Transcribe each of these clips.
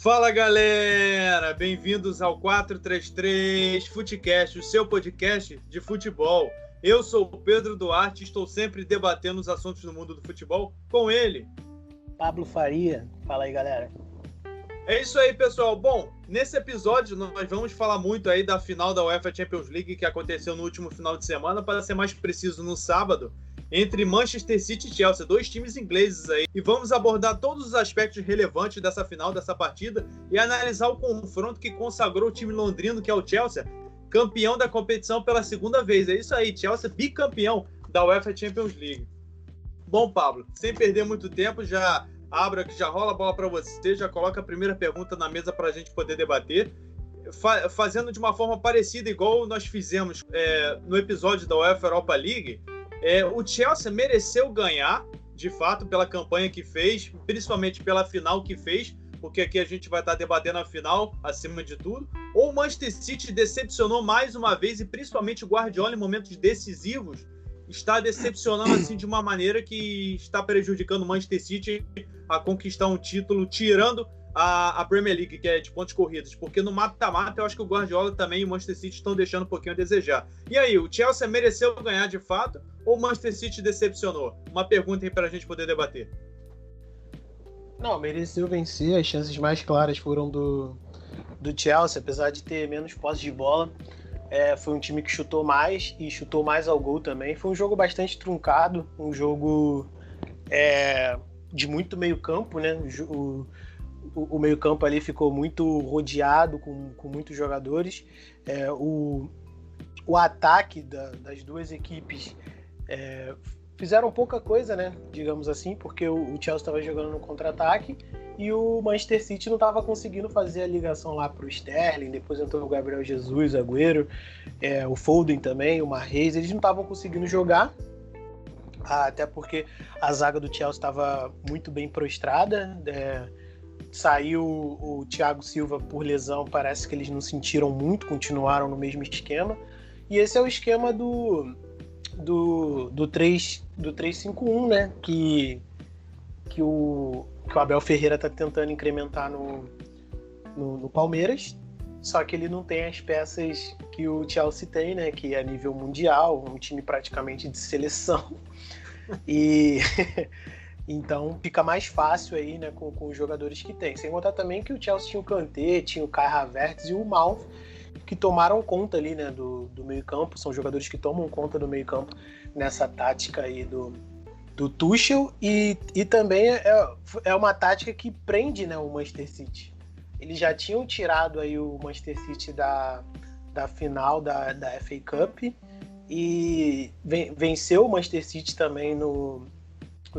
Fala galera, bem-vindos ao 433 Futecast, o seu podcast de futebol. Eu sou o Pedro Duarte e estou sempre debatendo os assuntos do mundo do futebol com ele, Pablo Faria. Fala aí, galera. É isso aí, pessoal. Bom, nesse episódio nós vamos falar muito aí da final da UEFA Champions League que aconteceu no último final de semana, para ser mais preciso, no sábado, entre Manchester City e Chelsea, dois times ingleses aí. E vamos abordar todos os aspectos relevantes dessa final, dessa partida, e analisar o confronto que consagrou o time londrino, que é o Chelsea, campeão da competição pela segunda vez. É isso aí, Chelsea bicampeão da UEFA Champions League. Bom, Pablo, sem perder muito tempo, já rola a bola para você, já coloca a primeira pergunta na mesa para a gente poder debater, fazendo de uma forma parecida, igual nós fizemos no episódio da UEFA Europa League. O Chelsea mereceu ganhar, de fato, pela campanha que fez, principalmente pela final que fez, porque aqui a gente vai estar debatendo a final, acima de tudo, ou o Manchester City decepcionou mais uma vez, e principalmente o Guardiola em momentos decisivos, está decepcionando assim de uma maneira que está prejudicando o Manchester City a conquistar um título, tirando a Premier League, que é de pontos corridos, porque no mata-mata eu acho que o Guardiola também e o Manchester City estão deixando um pouquinho a desejar. E aí, o Chelsea mereceu ganhar de fato ou o Manchester City decepcionou? Uma pergunta aí para a gente poder debater. Não, mereceu vencer, as chances mais claras foram do Chelsea, apesar de ter menos posse de bola. Foi um time que chutou mais e chutou mais ao gol também. Foi um jogo bastante truncado, um jogo de muito meio campo, né? O meio campo ali ficou muito rodeado com muitos jogadores. O ataque das duas equipes fizeram pouca coisa, né? Digamos assim, porque o Chelsea estava jogando no contra-ataque e o Manchester City não estava conseguindo fazer a ligação lá para o Sterling. Depois entrou o Gabriel Jesus, Agüero, o Foden também, o Mahrez. Eles não estavam conseguindo jogar, até porque a zaga do Chelsea estava muito bem prostrada. Saiu o Thiago Silva por lesão, parece que eles não sentiram muito, continuaram no mesmo esquema. E esse é o esquema do 3-5-1, né? Que o Abel Ferreira está tentando incrementar no Palmeiras, só que ele não tem as peças que o Chelsea tem, né? Que é a nível mundial, um time praticamente de seleção. E então fica mais fácil aí, né, com os jogadores que tem. Sem contar também que o Chelsea tinha o Kanté, tinha o Kai Havertz e o Mount, que tomaram conta ali, né, do meio-campo. São jogadores que tomam conta do meio-campo nessa tática aí do Tuchel, e também é uma tática que prende, né, o Manchester City. Eles já tinham tirado aí o Manchester City da final da FA Cup e venceu o Manchester City também no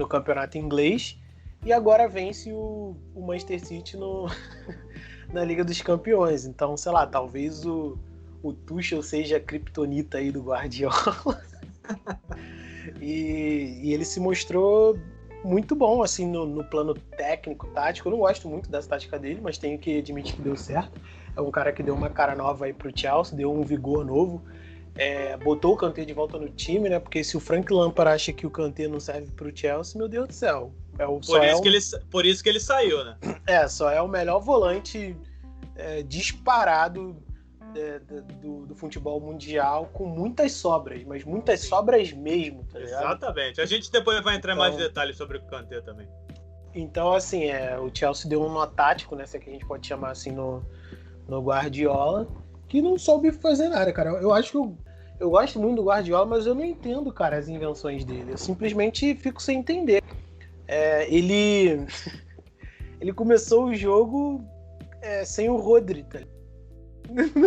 campeonato inglês, e agora vence o Manchester City na Liga dos Campeões. Então, sei lá, talvez o Tuchel seja a criptonita aí do Guardiola. E ele se mostrou muito bom assim no plano técnico, tático. Eu não gosto muito dessa tática dele, mas tenho que admitir que deu certo. É um cara que deu uma cara nova aí pro Chelsea, deu um vigor novo, botou o Kanté de volta no time, né? Porque se o Frank Lampard acha que o Kanté não serve pro Chelsea, meu Deus do céu. Por isso que ele saiu, né? Só é o melhor volante disparado do futebol mundial, com muitas sobras, mas muitas sobras mesmo, tá ligado? Exatamente. A gente depois vai entrar em mais detalhes sobre o Kanté também. Então, assim, o Chelsea deu um nó tático, né, se é que a gente pode chamar assim, no Guardiola, que não soube fazer nada, cara. Eu acho que eu gosto muito do Guardiola, mas eu não entendo, cara, as invenções dele. Eu simplesmente fico sem entender. Ele começou o jogo sem o Rodri, tá ligado?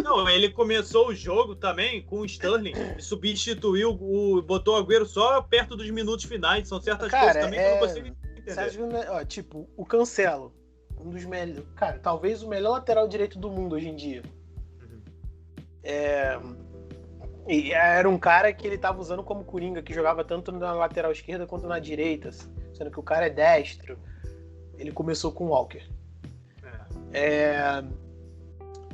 Não, ele começou o jogo também com o Sterling, substituiu, botou o Agüero só perto dos minutos finais. São certas coisas também que eu não consigo entender. Tipo, o Cancelo, um dos melhores, cara, talvez o melhor lateral direito do mundo hoje em dia. E era um cara que ele tava usando como coringa, que jogava tanto na lateral esquerda quanto na direita, sendo que o cara é destro. Ele começou com o Walker.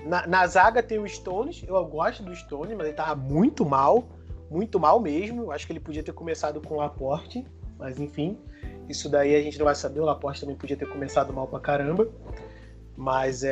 Na zaga tem o Stones. Eu gosto do Stones, mas ele tava muito mal mesmo. Eu acho que ele podia ter começado com o Laporte, mas enfim, isso daí a gente não vai saber. O Laporte também podia ter começado mal pra caramba. Mas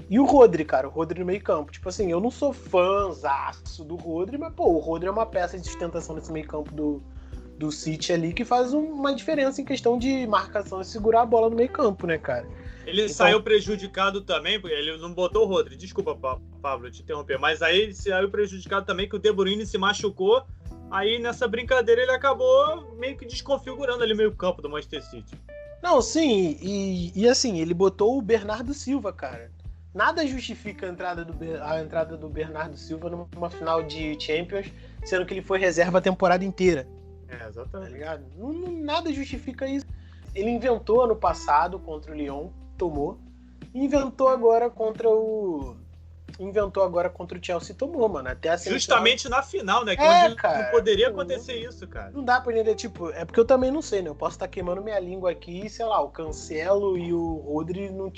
E o Rodri, cara, o Rodri no meio campo. Tipo assim, eu não sou fãzaço do Rodri, mas, pô, o Rodri é uma peça de sustentação nesse meio campo do City ali que faz uma diferença em questão de marcação e segurar a bola no meio campo, né, cara? Ele saiu prejudicado também, porque ele não botou o Rodri. Desculpa, Pablo, te interromper, mas aí ele saiu prejudicado também que o De Bruyne se machucou. Aí nessa brincadeira ele acabou meio que desconfigurando ali o meio campo do Manchester City. Não, sim, e assim, ele botou o Bernardo Silva, cara. Nada justifica a entrada do Bernardo Silva numa final de Champions, sendo que ele foi reserva a temporada inteira. Exatamente. Tá ligado? Nada justifica isso. Ele inventou ano passado contra o Lyon, tomou. E inventou agora contra o Chelsea, tomou, mano. Até a justamente na final, né? Que onde cara, não poderia acontecer isso, cara. Não dá pra entender, tipo, é porque eu também não sei, né? Eu posso estar queimando minha língua aqui e, sei lá, o Cancelo e o Rodri não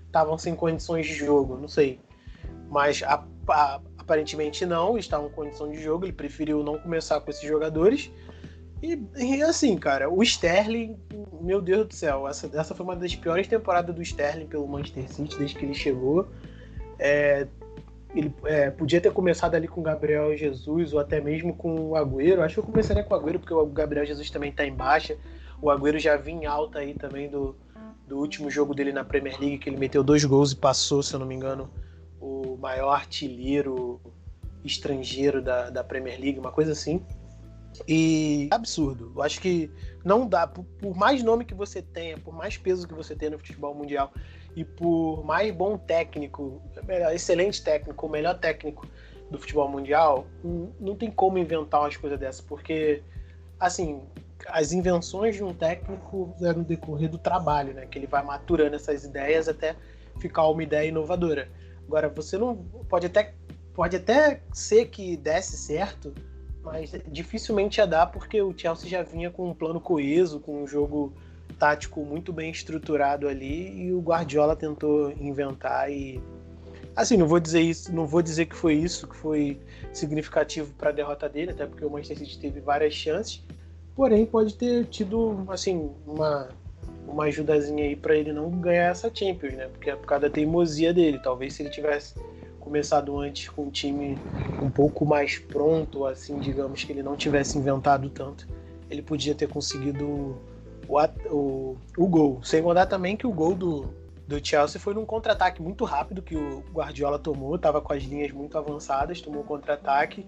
estavam sem condições de jogo, não sei. Mas aparentemente não, estavam em condição de jogo, ele preferiu não começar com esses jogadores. E assim, cara, o Sterling, meu Deus do céu, essa foi uma das piores temporadas do Sterling pelo Manchester City desde que ele chegou. Ele podia ter começado ali com o Gabriel Jesus ou até mesmo com o Agüero. Acho que eu começaria com o Agüero porque o Gabriel Jesus também tá em baixa. O Agüero já vinha em alta aí também do último jogo dele na Premier League, que ele meteu 2 gols e passou, se eu não me engano, o maior artilheiro estrangeiro da Premier League, uma coisa assim. E absurdo. Eu acho que não dá, por mais nome que você tenha, por mais peso que você tenha no futebol mundial e por mais bom técnico, excelente técnico, o melhor técnico do futebol mundial, não tem como inventar umas coisas dessas, porque assim, as invenções de um técnico é no decorrer do trabalho, né? Que ele vai maturando essas ideias até ficar uma ideia inovadora. Agora, você não pode até ser que desse certo, mas dificilmente ia dar, porque o Chelsea já vinha com um plano coeso, com um jogo tático muito bem estruturado ali, e o Guardiola tentou inventar e assim, não vou dizer que foi isso que foi significativo para a derrota dele, até porque o Manchester City teve várias chances, porém pode ter tido assim uma ajudazinha aí para ele não ganhar essa Champions, né? Porque é por causa da teimosia dele. Talvez se ele tivesse começado antes com um time um pouco mais pronto, assim, digamos, que ele não tivesse inventado tanto, ele podia ter conseguido o gol. Sem contar também que o gol do Chelsea foi num contra-ataque muito rápido que o Guardiola tomou, estava com as linhas muito avançadas, tomou um contra-ataque.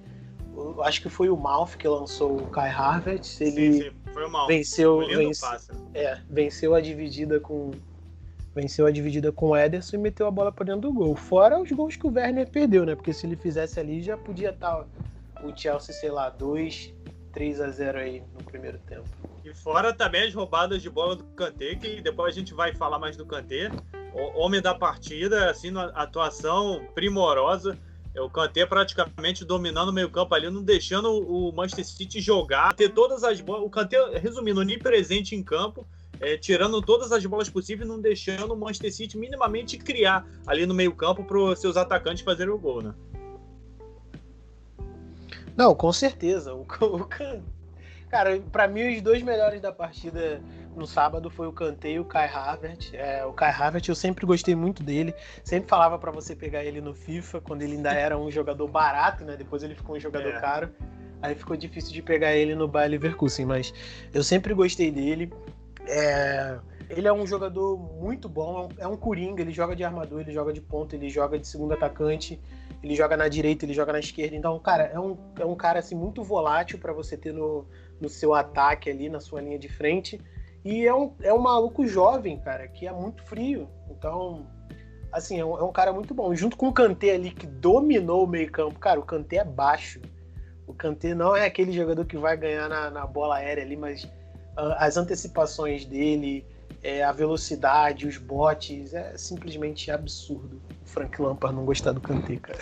Acho que foi o Mouth que lançou o Kai Havertz. Ele sim, foi o Mouth. Venceu a dividida com o Ederson e meteu a bola para dentro do gol. Fora os gols que o Werner perdeu, né? Porque se ele fizesse ali, já podia estar o Chelsea, sei lá, 2-3-0 aí no primeiro tempo. E fora também as roubadas de bola do Kanté, que depois a gente vai falar mais do Kanté. O homem da partida, assim, atuação primorosa. O Kanté praticamente dominando o meio campo ali, não deixando o Manchester City jogar, ter todas as bolas. O Kanté, resumindo, onipresente em campo, tirando todas as bolas possíveis, não deixando o Manchester City minimamente criar ali no meio campo para os seus atacantes fazerem o gol, né? Não, com certeza. Cara, pra mim os dois melhores da partida no sábado foi o Kanté e o Kai Havertz. O Kai Havertz eu sempre gostei muito dele, sempre falava pra você pegar ele no FIFA, quando ele ainda era um jogador barato, né? Depois ele ficou um jogador caro, aí ficou difícil de pegar ele no Bayer Leverkusen, mas eu sempre gostei dele. Ele é um jogador muito bom, é um coringa, ele joga de armador, ele joga de ponta, ele joga de segundo atacante, ele joga na direita, ele joga na esquerda, então, cara, é um cara assim, muito volátil pra você ter no seu ataque ali, na sua linha de frente, e é um maluco jovem, cara, que é muito frio, então, assim, é um cara muito bom, junto com o Kanté ali, que dominou o meio campo, cara, o Kanté é baixo, o Kanté não é aquele jogador que vai ganhar na bola aérea ali, mas as antecipações dele, a velocidade, os botes, é simplesmente absurdo. O Frank Lampard não gostar do Kanté, cara.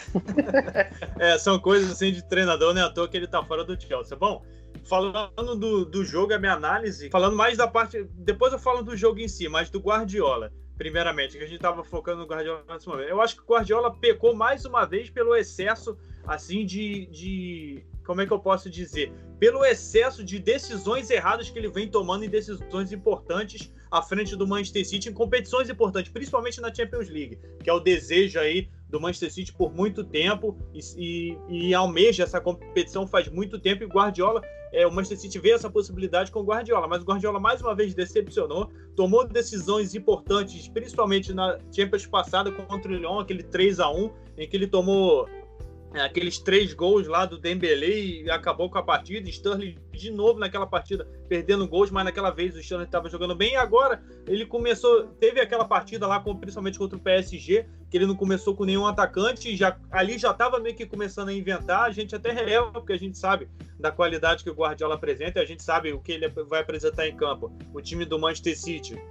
São coisas assim de treinador, né? À toa que ele tá fora do Chelsea. Bom, falando do jogo, a minha análise, falando mais da parte... Depois eu falo do jogo em si, mas do Guardiola, primeiramente, que a gente tava focando no Guardiola nesse momento. Eu acho que o Guardiola pecou mais uma vez pelo excesso, assim, de como é que eu posso dizer? Pelo excesso de decisões erradas que ele vem tomando em decisões importantes à frente do Manchester City em competições importantes, principalmente na Champions League, que é o desejo aí do Manchester City por muito tempo e almeja essa competição faz muito tempo, e Guardiola, o Manchester City vê essa possibilidade com o Guardiola, mas o Guardiola mais uma vez decepcionou, tomou decisões importantes, principalmente na Champions passada contra o Lyon, aquele 3-1, em que ele tomou aqueles 3 gols lá do Dembélé e acabou com a partida. Sterling de novo naquela partida perdendo gols, mas naquela vez o Sterling estava jogando bem, e agora ele teve aquela partida lá principalmente contra o PSG, que ele não começou com nenhum atacante, ali já estava meio que começando a inventar. A gente até releva, porque a gente sabe da qualidade que o Guardiola apresenta, e a gente sabe o que ele vai apresentar em campo. O time do Manchester City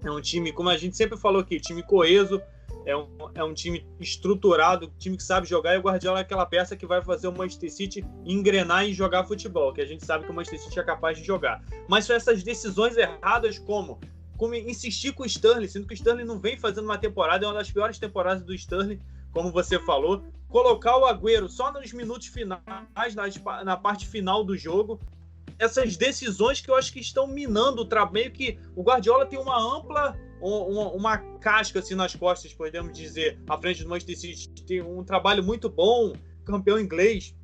é um time, como a gente sempre falou aqui, time coeso, é um time estruturado, time que sabe jogar, e o Guardiola é aquela peça que vai fazer o Manchester City engrenar e jogar futebol, que a gente sabe que o Manchester City é capaz de jogar. Mas são essas decisões erradas, como insistir com o Sterling, sendo que o Sterling não vem fazendo uma temporada, é uma das piores temporadas do Sterling, como você falou. Colocar o Agüero só nos minutos finais, na parte final do jogo. Essas decisões que eu acho que estão minando o trabalho, meio que o Guardiola tem uma casca assim nas costas, podemos dizer, à frente do Manchester City. Tem um trabalho muito bom, campeão inglês,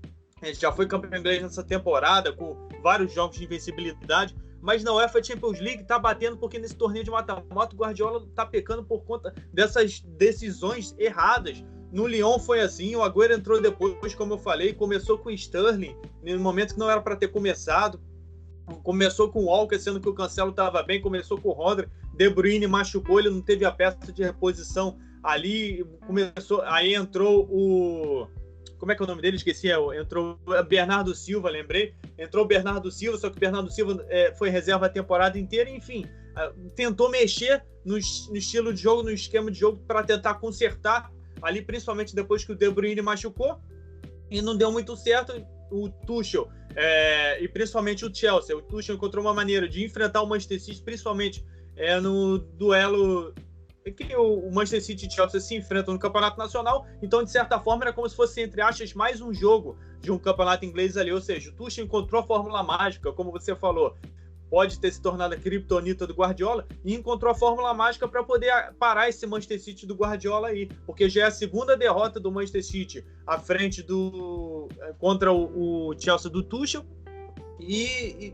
já foi campeão inglês nessa temporada, com vários jogos de invencibilidade, mas na UEFA Champions League tá batendo, porque nesse torneio de mata-mata o Guardiola tá pecando por conta dessas decisões erradas. No Lyon foi assim, o Agüero entrou depois, como eu falei, começou com o Sterling, no momento que não era para ter começado. Começou com o Walker, sendo que o Cancelo estava bem, começou com o Rodri, De Bruyne machucou, ele não teve a peça de reposição ali, aí entrou o... Como é que é o nome dele? Esqueci, entrou o Bernardo Silva, lembrei. Entrou o Bernardo Silva, só que o Bernardo Silva foi reserva a temporada inteira, enfim, tentou mexer no estilo de jogo, no esquema de jogo, para tentar consertar ali, principalmente depois que o De Bruyne machucou, e não deu muito certo. O Tuchel e principalmente o Chelsea. O Tuchel encontrou uma maneira de enfrentar o Manchester City, principalmente no duelo que o Manchester City e o Chelsea se enfrentam no Campeonato Nacional. Então, de certa forma, era como se fosse, entre aspas, mais um jogo de um campeonato inglês ali. Ou seja, o Tuchel encontrou a fórmula mágica, como você falou, pode ter se tornado a criptonita do Guardiola, e encontrou a fórmula mágica para poder parar esse Manchester City do Guardiola aí, porque já é a segunda derrota do Manchester City à frente contra o Chelsea do Tuchel, e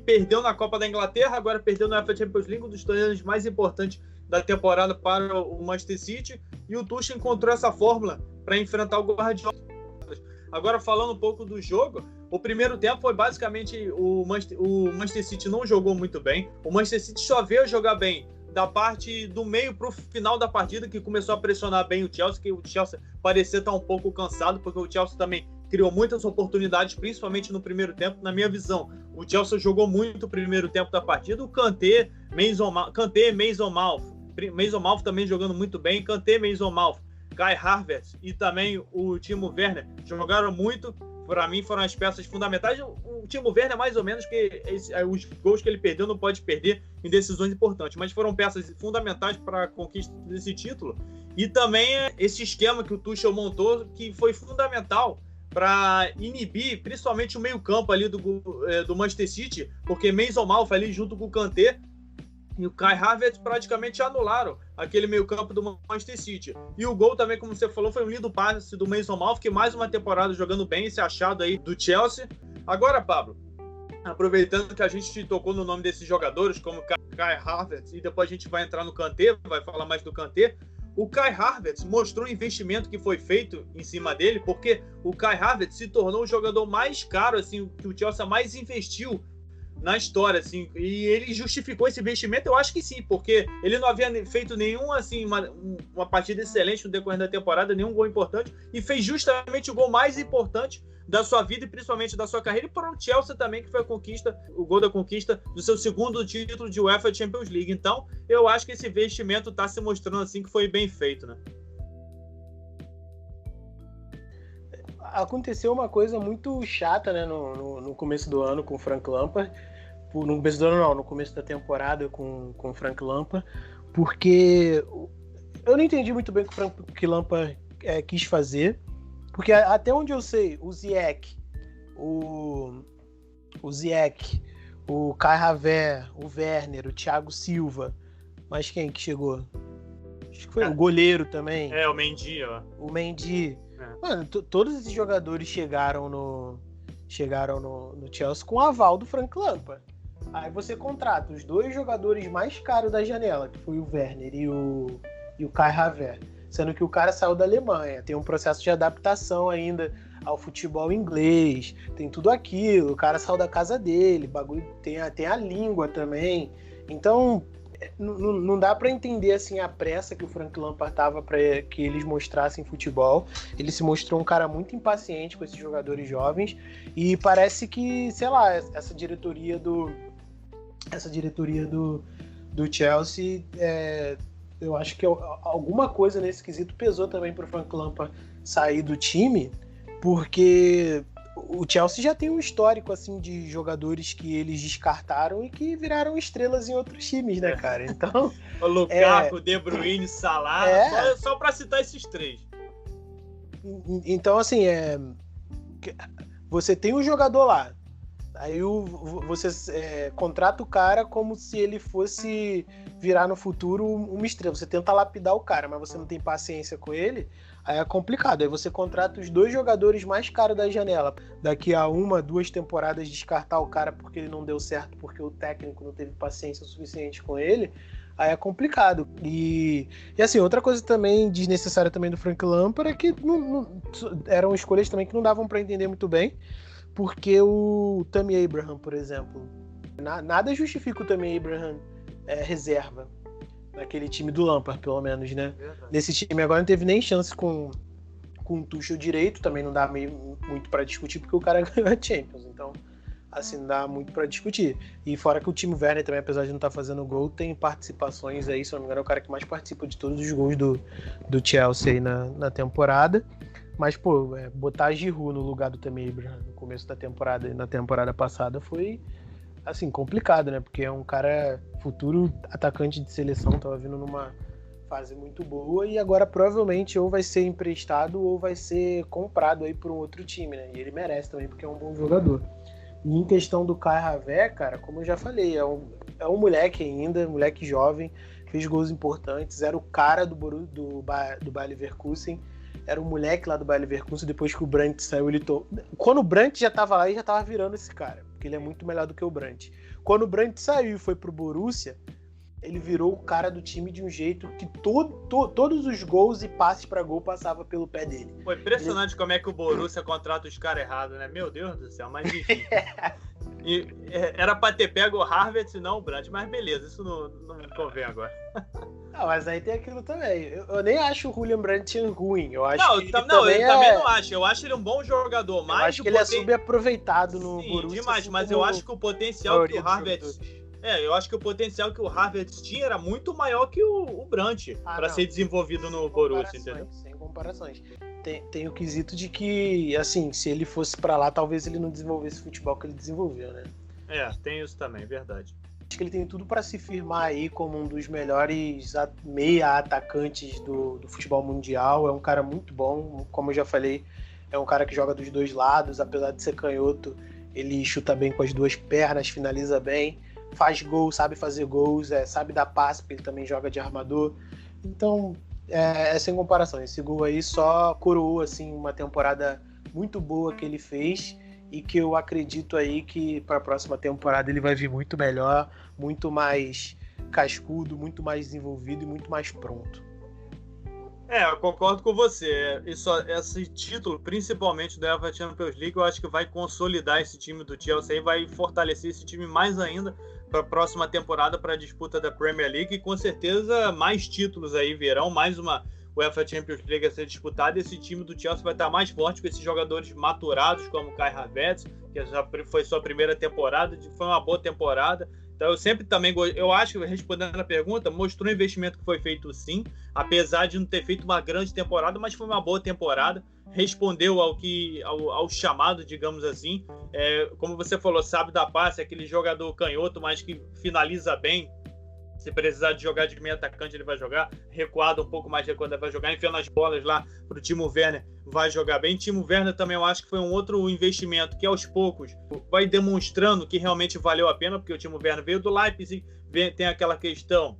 perdeu na Copa da Inglaterra, agora perdeu na UEFA Champions League, um dos torneios mais importantes da temporada para o Manchester City, e o Tuchel encontrou essa fórmula para enfrentar o Guardiola. Agora, falando um pouco do jogo, o primeiro tempo foi basicamente o Manchester City não jogou muito bem. O Manchester City só veio jogar bem da parte do meio para o final da partida, que começou a pressionar bem o Chelsea, que o Chelsea parecia estar um pouco cansado, porque o Chelsea também criou muitas oportunidades, principalmente no primeiro tempo. Na minha visão, o Chelsea jogou muito o primeiro tempo da partida. O Kanté, Mason Mount também jogando muito bem. Kanté, Mason Mount, Kai Havertz e também o Timo Werner jogaram muito. Para mim foram as peças fundamentais. O Timo Werner, mais ou menos, que os gols que ele perdeu não pode perder em decisões importantes, mas foram peças fundamentais para a conquista desse título. E também esse esquema que o Tuchel montou, que foi fundamental para inibir principalmente o meio-campo ali do Manchester City, porque Mason Mount ali junto com o Kanté e o Kai Havertz praticamente anularam aquele meio-campo do Manchester City. E o gol também, como você falou, foi um lindo passe do Mason Mount, que mais uma temporada jogando bem, esse achado aí do Chelsea. Agora, Pablo, aproveitando que a gente tocou no nome desses jogadores, como Kai Havertz, e depois a gente vai entrar no Kanté, vai falar mais do Kanté. O Kai Havertz mostrou o investimento que foi feito em cima dele, porque o Kai Havertz se tornou o jogador mais caro, assim, que o Chelsea mais investiu na história, assim, e ele justificou esse investimento. Eu acho que sim, porque ele não havia feito nenhum, assim, uma partida excelente no decorrer da temporada, nenhum gol importante, e fez justamente o gol mais importante da sua vida e principalmente da sua carreira, e para o Chelsea também, que foi o gol da conquista do seu segundo título de UEFA Champions League. Então, eu acho que esse investimento está se mostrando assim que foi bem feito, né? Aconteceu uma coisa muito chata, né, no começo do ano com o Frank Lampard. No começo do ano não, no começo da temporada com o Frank Lampard, porque eu não entendi muito bem o que o Frank Lampard quis fazer, porque até onde eu sei, o Ziyech o Ziyech, o Kai Havertz, o Werner, o Thiago Silva. Mas quem que chegou? Acho que foi o goleiro também. O Mendy, ó. O Mendy. Mano, todos esses jogadores chegaram no Chelsea com o aval do Frank Lampard. Aí você contrata os 2 jogadores mais caros da janela, que foi o Werner e o Kai Havertz. Sendo que o cara saiu da Alemanha, tem um processo de adaptação ainda ao futebol inglês, tem tudo aquilo, o cara saiu da casa dele, bagulho, tem a língua também. Então, não dá pra entender assim a pressa que o Frank Lampard tava pra que eles mostrassem futebol. Ele se mostrou um cara muito impaciente com esses jogadores jovens e parece que, sei lá, essa diretoria do Chelsea, eu acho que alguma coisa nesse quesito pesou também pro Frank Lampard sair do time, porque o Chelsea já tem um histórico assim de jogadores que eles descartaram e que viraram estrelas em outros times, né, cara? Então, o Lukaku, De Bruyne, Salah, só para citar esses 3. Então, assim, você tem um jogador lá, aí você contrata o cara como se ele fosse virar no futuro uma estrela. Você tenta lapidar o cara, mas você não tem paciência com ele, aí é complicado. Aí você contrata os 2 jogadores mais caros da janela. Daqui a 1, 2 temporadas descartar o cara porque ele não deu certo, porque o técnico não teve paciência suficiente com ele, aí é complicado. E assim, outra coisa também desnecessária também do Frank Lampard é que eram escolhas também que não davam para entender muito bem, porque o Tammy Abraham, por exemplo, nada justifica o Tammy Abraham reserva naquele time do Lampard, pelo menos, né? Verdade. Nesse time agora não teve nem chance com o Tuchel direito, também não dá muito para discutir, porque o cara ganhou a Champions, então assim, não dá muito para discutir. E fora que o Timo Werner também, apesar de não estar fazendo gol, tem participações aí, se não me engano, é o cara que mais participa de todos os gols do Chelsea aí na temporada. Mas, pô, botar Giroud no lugar do Tammy Abraham no começo da temporada e na temporada passada foi, assim, complicado, né? Porque é um cara futuro atacante de seleção, tava vindo numa fase muito boa e agora provavelmente ou vai ser emprestado ou vai ser comprado aí por um outro time, né? E ele merece também, porque é um bom jogador. E em questão do Kai Havertz, cara, como eu já falei, é um moleque ainda, moleque jovem, fez gols importantes, era o cara do Bayer Leverkusen, era o moleque lá do Bayer Leverkusen. Depois que o Brandt saiu, quando o Brandt já tava lá, ele já tava virando esse cara, porque ele é muito melhor do que o Brandt. Quando o Brandt saiu e foi pro Borussia, ele virou o cara do time de um jeito que todos os gols e passes pra gol passavam pelo pé dele. Foi impressionante como é que o Borussia contrata os caras errados, né? Meu Deus do céu, mas enfim. Era pra ter pego o Havertz e não o Brandt, mas beleza, isso não convém agora. Não, mas aí tem aquilo também. Eu nem acho o Julian Brandt ruim. Eu acho eu que também não acho. Eu acho ele um bom jogador. Mas eu acho que ele é subaproveitado no Borussia. Demais, assim, mas eu acho que o potencial que o Havertz... eu acho que o potencial que o Havertz tinha era muito maior que o Brandt para ser desenvolvido no Borussia, entendeu? Sem comparações. Tem o quesito de que, assim, se ele fosse para lá, talvez ele não desenvolvesse o futebol que ele desenvolveu, né? Tem isso também, verdade. Acho que ele tem tudo para se firmar aí como um dos melhores meia atacantes do futebol mundial. É um cara muito bom, como eu já falei, é um cara que joga dos 2 lados, apesar de ser canhoto, ele chuta bem com as 2 pernas, finaliza bem, faz gol, sabe fazer gols, sabe dar passe, porque ele também joga de armador. Então, sem comparação, esse gol aí só coroou assim, uma temporada muito boa que ele fez e que eu acredito aí que para a próxima temporada ele vai vir muito melhor, muito mais cascudo, muito mais desenvolvido e muito mais pronto. Eu concordo com você. Esse título, principalmente da UEFA Champions League, eu acho que vai consolidar esse time do Chelsea e vai fortalecer esse time mais ainda para a próxima temporada, para a disputa da Premier League, e com certeza mais títulos aí virão, mais uma UEFA Champions League a ser disputada. Esse time do Chelsea vai estar mais forte com esses jogadores maturados, como o Kai Havertz, que já foi sua primeira temporada, foi uma boa temporada. Então eu sempre também, eu acho que, respondendo a pergunta, mostrou o investimento que foi feito sim, apesar de não ter feito uma grande temporada, mas foi uma boa temporada, respondeu ao chamado, digamos assim. Como você falou, sabe dar passe, aquele jogador canhoto, mas que finaliza bem, Se precisar de jogar de meio atacante, ele vai jogar. Recuado um pouco mais recuado, ele vai jogar. Enfiando as bolas lá pro Timo Werner, vai jogar bem. Timo Werner também eu acho que foi um outro investimento que aos poucos vai demonstrando que realmente valeu a pena, porque o Timo Werner veio do Leipzig, tem aquela questão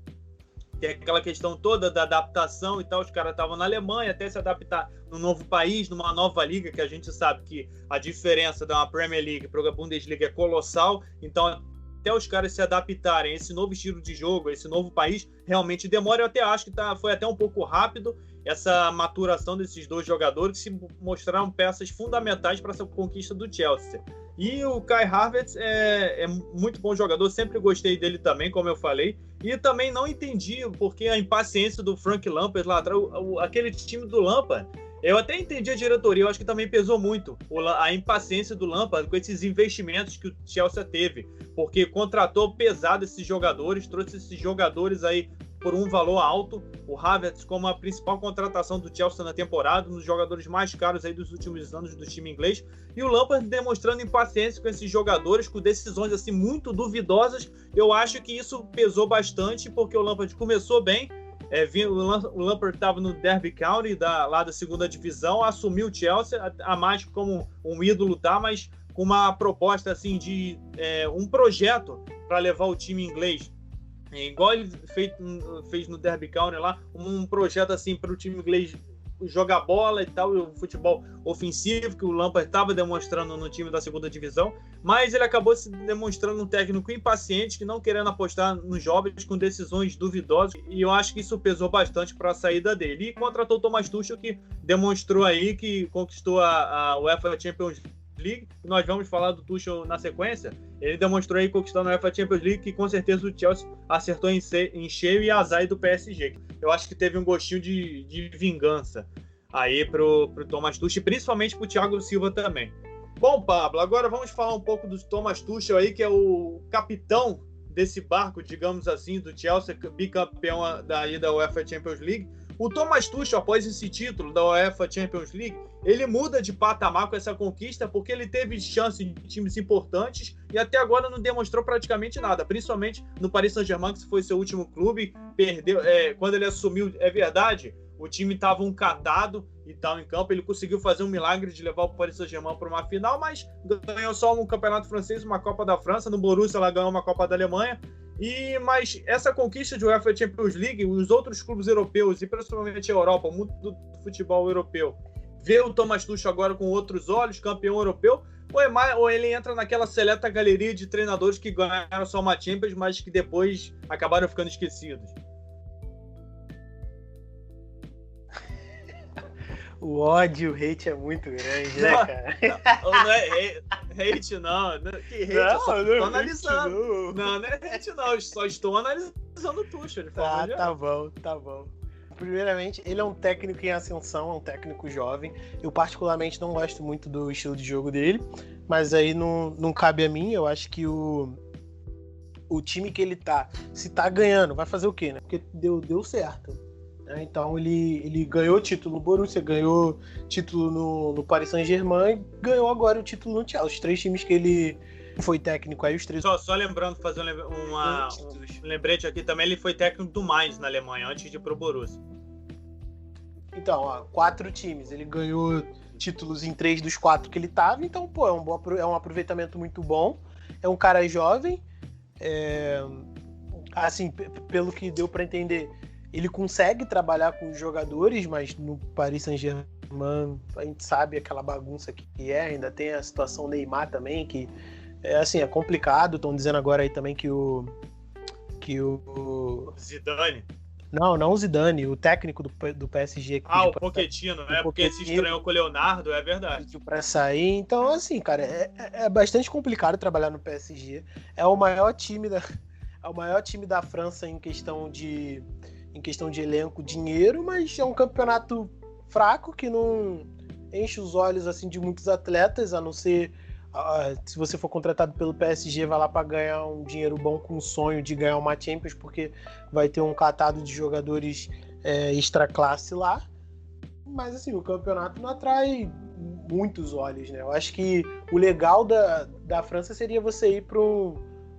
toda da adaptação e tal. Os caras estavam na Alemanha até se adaptar num novo país, numa nova liga, que a gente sabe que a diferença da Premier League para a Bundesliga é colossal. Então, até os caras se adaptarem a esse novo estilo de jogo, a esse novo país, realmente demora. Eu até acho que foi até um pouco rápido essa maturação desses dois jogadores, que se mostraram peças fundamentais para essa conquista do Chelsea. E o Kai Havertz é muito bom jogador, sempre gostei dele também, como eu falei. E também não entendi porque a impaciência do Frank Lampard lá atrás, aquele time do Lampard. Eu até entendi a diretoria, eu acho que também pesou muito a impaciência do Lampard com esses investimentos que o Chelsea teve, porque contratou pesado esses jogadores, trouxe esses jogadores aí por um valor alto. O Havertz como a principal contratação do Chelsea na temporada, um dos jogadores mais caros aí dos últimos anos do time inglês, e o Lampard demonstrando impaciência com esses jogadores, com decisões assim muito duvidosas. Eu acho que isso pesou bastante, porque o Lampard começou bem. O Lampard estava no Derby County, lá da segunda divisão, assumiu o Chelsea, a mais como um ídolo, mas com uma proposta assim de um projeto para levar o time inglês, igual ele fez no Derby County lá, um projeto assim para o time inglês jogar bola e tal, e o futebol ofensivo que o Lampard estava demonstrando no time da segunda divisão, mas ele acabou se demonstrando um técnico impaciente, que não querendo apostar nos jovens, com decisões duvidosas, e eu acho que isso pesou bastante para a saída dele. E contratou o Thomas Tuchel, que demonstrou aí que conquistou a UEFA Champions League. Nós vamos falar do Tuchel na sequência. Ele demonstrou aí conquistando a UEFA Champions League, que com certeza o Chelsea acertou em cheio, e a azar do PSG. Eu acho que teve um gostinho de vingança aí pro Thomas Tuchel, principalmente pro Thiago Silva também. Bom, Pablo, agora vamos falar um pouco do Thomas Tuchel aí, que é o capitão desse barco, digamos assim, do Chelsea, bicampeão da UEFA Champions League. O Thomas Tuchel, após esse título da UEFA Champions League, ele muda de patamar com essa conquista, porque ele teve chance de times importantes e até agora não demonstrou praticamente nada, principalmente no Paris Saint-Germain, que foi seu último clube, perdeu. Quando ele assumiu, é verdade, o time estava catado e tal em campo, ele conseguiu fazer um milagre de levar o Paris Saint-Germain para uma final, mas ganhou só um campeonato francês, uma Copa da França. No Borussia ela ganhou uma Copa da Alemanha. Mas essa conquista de UEFA Champions League, os outros clubes europeus e principalmente a Europa, o mundo do futebol europeu, vê o Thomas Tuchel agora com outros olhos, campeão europeu, ou ele entra naquela seleta galeria de treinadores que ganharam só uma Champions, mas que depois acabaram ficando esquecidos? O ódio, o hate é muito grande, né, cara? Não é hate, não. Que hate? Eu só estou analisando. Não é hate, não. Eu só estou analisando o Tuchel. Tá bom. Primeiramente, ele é um técnico em ascensão, é um técnico jovem. Eu particularmente não gosto muito do estilo de jogo dele, mas aí não cabe a mim. Eu acho que o time que ele tá, se tá ganhando, vai fazer o quê, né? Porque deu certo. Então ele ganhou título no Borussia, ganhou título no Paris Saint-Germain e ganhou agora o título no Chelsea. Os 3 times que ele foi técnico aí, os 3... Só lembrando, fazer um lembrete aqui também, ele foi técnico do Mainz na Alemanha, antes de ir pro Borussia. Então, 4 times, ele ganhou títulos em 3 dos 4 que ele tava, então, é um aproveitamento muito bom. É um cara jovem, assim, pelo que deu para entender, ele consegue trabalhar com os jogadores, mas no Paris Saint-Germain a gente sabe aquela bagunça que ainda tem a situação Neymar também, que é complicado. Estão dizendo agora aí também que o Zidane. Não o Zidane, o técnico do PSG. O Pochettino, porque se estranhou com o Leonardo, é verdade. Pediu pra sair. Então, assim, cara, é bastante complicado trabalhar no PSG. É o maior time da França em questão de elenco, dinheiro, mas é um campeonato fraco que não enche os olhos assim de muitos atletas, a não ser se você for contratado pelo PSG, vai lá para ganhar um dinheiro bom com o sonho de ganhar uma Champions, porque vai ter um catado de jogadores extra classe lá. Mas assim, o campeonato não atrai muitos olhos, né? Eu acho que o legal da França seria você ir para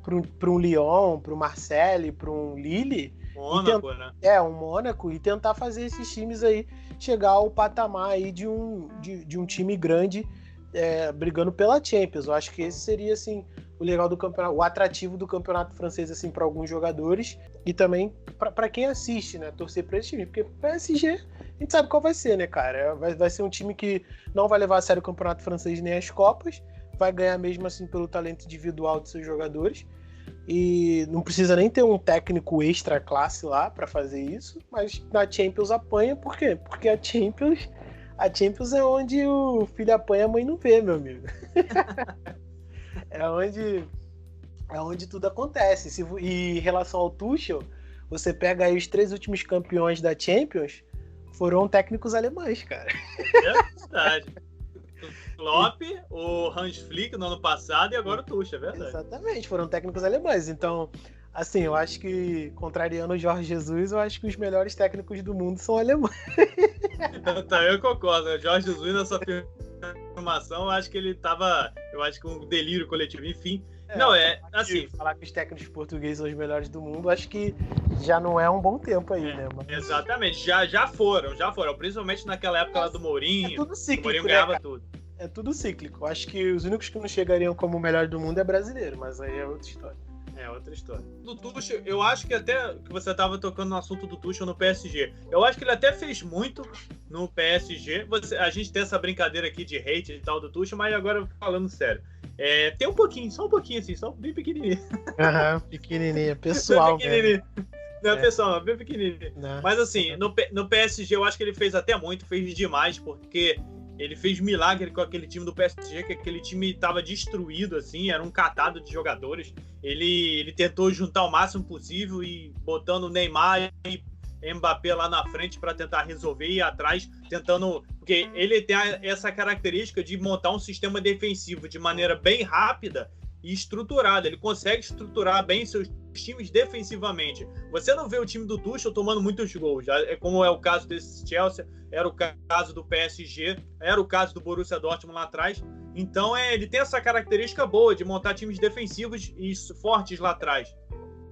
para um Lyon, para um Marseille, para um Lille. Mônaco, né? Um Mônaco, e tentar fazer esses times aí chegar ao patamar aí de um time grande brigando pela Champions. Eu acho que esse seria assim o legal do campeonato, o atrativo do campeonato francês assim para alguns jogadores e também para quem assiste, né? Torcer para esse time, porque o PSG a gente sabe qual vai ser, né, cara? Vai ser um time que não vai levar a sério o campeonato francês nem as Copas, vai ganhar mesmo assim pelo talento individual de seus jogadores. E não precisa nem ter um técnico extra classe lá para fazer isso, mas na Champions apanha, por quê? Porque a Champions é onde o filho apanha, a mãe não vê, meu amigo. é onde tudo acontece. E em relação ao Tuchel, você pega aí os 3 últimos campeões da Champions, foram técnicos alemães, cara. É verdade. O Klopp, o Hans Flick no ano passado e agora o Tuchel, é verdade. Exatamente, foram técnicos alemães. Então, assim, eu acho que, contrariando o Jorge Jesus, eu acho que os melhores técnicos do mundo são alemães. Eu concordo. O Jorge Jesus, nessa afirmação, eu acho que ele tava, um delírio coletivo, enfim. Assim... Falar que os técnicos portugueses são os melhores do mundo, acho que já não é um bom tempo aí, né? Mas... Exatamente, já foram. Principalmente naquela época lá do Mourinho. É tudo cíclico, o Mourinho ganhava né, tudo. É tudo cíclico. Acho que os únicos que não chegariam como o melhor do mundo é brasileiro, mas aí é outra história. É outra história. Do Tuchel, eu acho que até que você estava tocando no assunto do Tuchel no PSG. Eu acho que ele até fez muito no PSG. A gente tem essa brincadeira aqui de hate e tal do Tuchel, mas agora falando sério. Tem um pouquinho, só um pouquinho assim, só bem pequenininho. Pequenininho, pessoal. Bem pequenininho. Não, pessoal, bem pequenininho. Não. Mas assim, no PSG eu acho que ele fez até muito, fez demais, porque ele fez milagre com aquele time do PSG, que aquele time estava destruído, assim, era um catado de jogadores. Ele tentou juntar o máximo possível e botando o Neymar e Mbappé lá na frente para tentar resolver e ir atrás, tentando... Porque ele tem essa característica de montar um sistema defensivo de maneira bem rápida e estruturada. Ele consegue estruturar bem seus times defensivamente. Você não vê o time do Tuchel tomando muitos gols, como é o caso desse Chelsea, era o caso do PSG, era o caso do Borussia Dortmund lá atrás. Então ele tem essa característica boa de montar times defensivos e fortes lá atrás.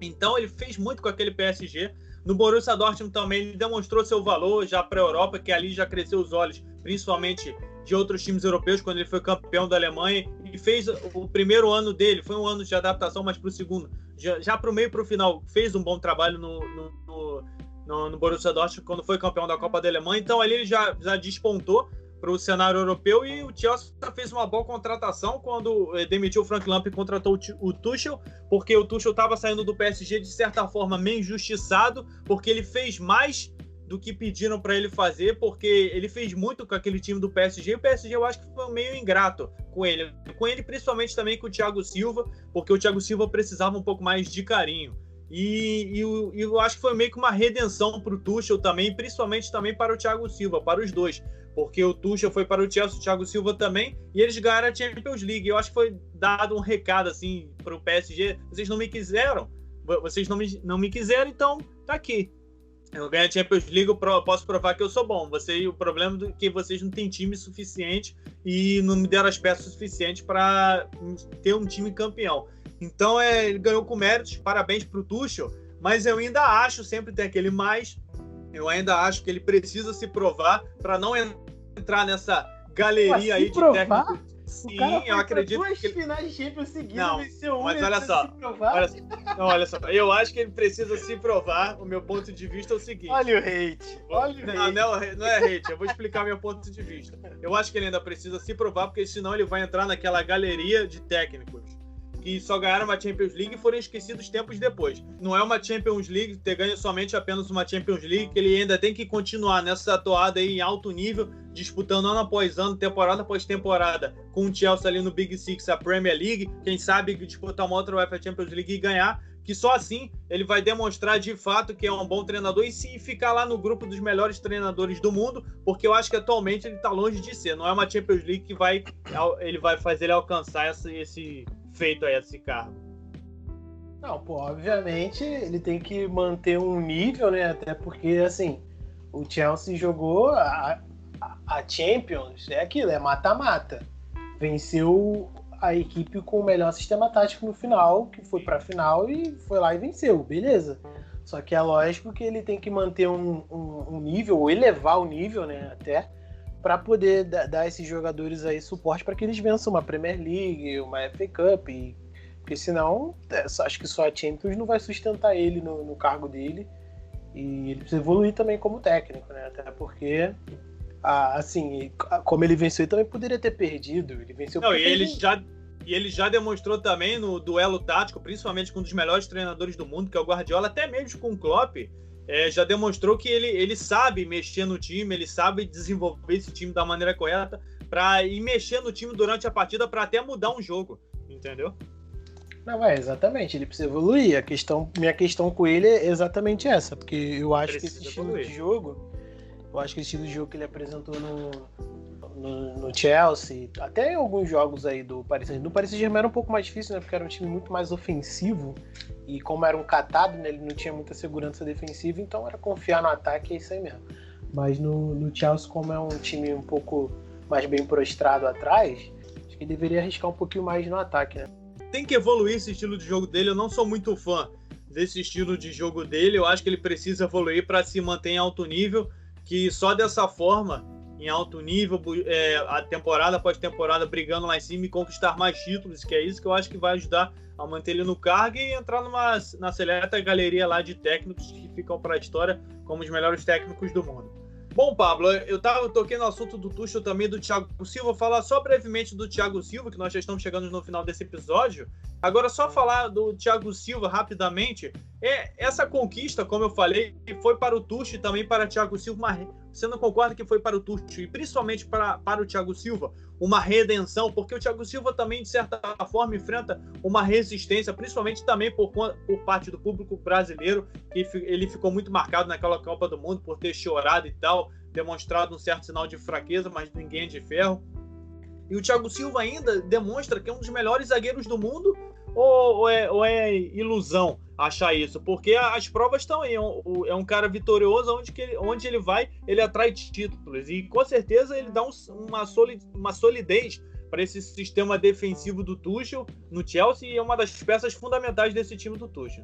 Então ele fez muito com aquele PSG. No Borussia Dortmund também ele demonstrou seu valor já para a Europa, que ali já cresceu os olhos, principalmente de outros times europeus, quando ele foi campeão da Alemanha, e fez o primeiro ano dele, foi um ano de adaptação, mas para o segundo, já para o meio e para o final, fez um bom trabalho no Borussia Dortmund, quando foi campeão da Copa da Alemanha. Então ali ele já despontou para o cenário europeu, e o Chelsea fez uma boa contratação quando demitiu o Frank Lampard e contratou o Tuchel, porque o Tuchel estava saindo do PSG de certa forma meio injustiçado, porque ele fez mais do que pediram para ele fazer, porque ele fez muito com aquele time do PSG, e o PSG eu acho que foi meio ingrato com ele principalmente também com o Thiago Silva, porque o Thiago Silva precisava um pouco mais de carinho. E eu acho que foi meio que uma redenção para o Tuchel também, principalmente também para o Thiago Silva, para os dois, porque o Tuchel foi para o Chelsea, o Thiago Silva também, e eles ganharam a Champions League. Eu acho que foi dado um recado assim para o PSG: vocês não me quiseram, não me quiseram, então tá aqui. Eu ganhei a Champions League, eu posso provar que eu sou bom. O problema é que vocês não têm time suficiente e não me deram as peças suficientes para ter um time campeão. Então ele ganhou com méritos, parabéns para o Tuchel, mas eu ainda acho, sempre tem aquele mais, eu ainda acho que ele precisa se provar para não entrar nessa galeria aí de técnico. Sim, eu acredito duas que ele... finais de Champions seguidas, não, venceu uma, mas olha só, eu acho que ele precisa se provar. O meu ponto de vista é o seguinte. Olha o hate. Não é hate, eu vou explicar meu ponto de vista. Eu acho que ele ainda precisa se provar, porque senão ele vai entrar naquela galeria de técnicos que só ganharam uma Champions League e foram esquecidos tempos depois. Não é uma Champions League, ter ganho somente apenas uma Champions League, que ele ainda tem que continuar nessa toada aí em alto nível, disputando ano após ano, temporada após temporada, com o Chelsea ali no Big Six, a Premier League, quem sabe disputar uma outra UEFA Champions League e ganhar, que só assim ele vai demonstrar de fato que é um bom treinador, e se ficar lá no grupo dos melhores treinadores do mundo, porque eu acho que atualmente ele está longe de ser. Não é uma Champions League que ele vai fazer ele alcançar esse feito aí, esse cargo. Não, pô, obviamente ele tem que manter um nível, né? Até porque, assim, o Chelsea jogou a Champions, é aquilo, é mata-mata. Venceu a equipe com o melhor sistema tático no final, que foi pra final e foi lá e venceu, beleza. Só que é lógico que ele tem que manter um nível, ou elevar o nível, né, até, para poder dar a esses jogadores aí suporte para que eles vençam uma Premier League, uma FA Cup, porque senão acho que só a Champions não vai sustentar ele no cargo dele, e ele precisa evoluir também como técnico, né, até porque assim, como ele venceu, ele também poderia ter perdido, ele venceu. Não, e ele já demonstrou também no duelo tático, principalmente com um dos melhores treinadores do mundo, que é o Guardiola, até mesmo com o Klopp, já demonstrou que ele sabe mexer no time, ele sabe desenvolver esse time da maneira correta para ir mexer no time durante a partida para até mudar um jogo, entendeu? Não, exatamente, ele precisa evoluir. Minha questão com ele é exatamente essa, porque eu acho que esse estilo de jogo, que ele apresentou no Chelsea, até em alguns jogos aí do Paris Saint-Germain. No Paris Saint-Germain era um pouco mais difícil, né? Porque era um time muito mais ofensivo e como era um catado, né? Ele não tinha muita segurança defensiva, então era confiar no ataque, é isso aí mesmo. Mas no Chelsea, como é um time um pouco mais bem prostrado atrás, acho que ele deveria arriscar um pouquinho mais no ataque, né? Tem que evoluir esse estilo de jogo dele. Eu não sou muito fã desse estilo de jogo dele. Eu acho que ele precisa evoluir para se manter em alto nível, que só dessa forma, em alto nível, a temporada após temporada, brigando lá em cima e conquistar mais títulos, que é isso que eu acho que vai ajudar a manter ele no cargo e entrar na seleta galeria lá de técnicos que ficam para a história como os melhores técnicos do mundo. Bom, Pablo, eu toquei no assunto do Tuchel também, do Thiago Silva. Vou falar só brevemente do Thiago Silva, que nós já estamos chegando no final desse episódio. Agora, só falar do Thiago Silva rapidamente. Essa conquista, como eu falei, foi para o Tuchel e também para o Thiago Silva. Você não concorda que foi para o Tuchel e principalmente para o Thiago Silva uma redenção? Porque o Thiago Silva também, de certa forma, enfrenta uma resistência, principalmente também por parte do público brasileiro, que ele ficou muito marcado naquela Copa do Mundo por ter chorado e tal, demonstrado um certo sinal de fraqueza, mas ninguém é de ferro. E o Thiago Silva ainda demonstra que é um dos melhores zagueiros do mundo, ou é ilusão achar isso? Porque as provas estão aí. É um cara vitorioso, onde ele vai, ele atrai títulos. E com certeza ele dá uma solidez para esse sistema defensivo do Tuchel no Chelsea, e é uma das peças fundamentais desse time do Tuchel.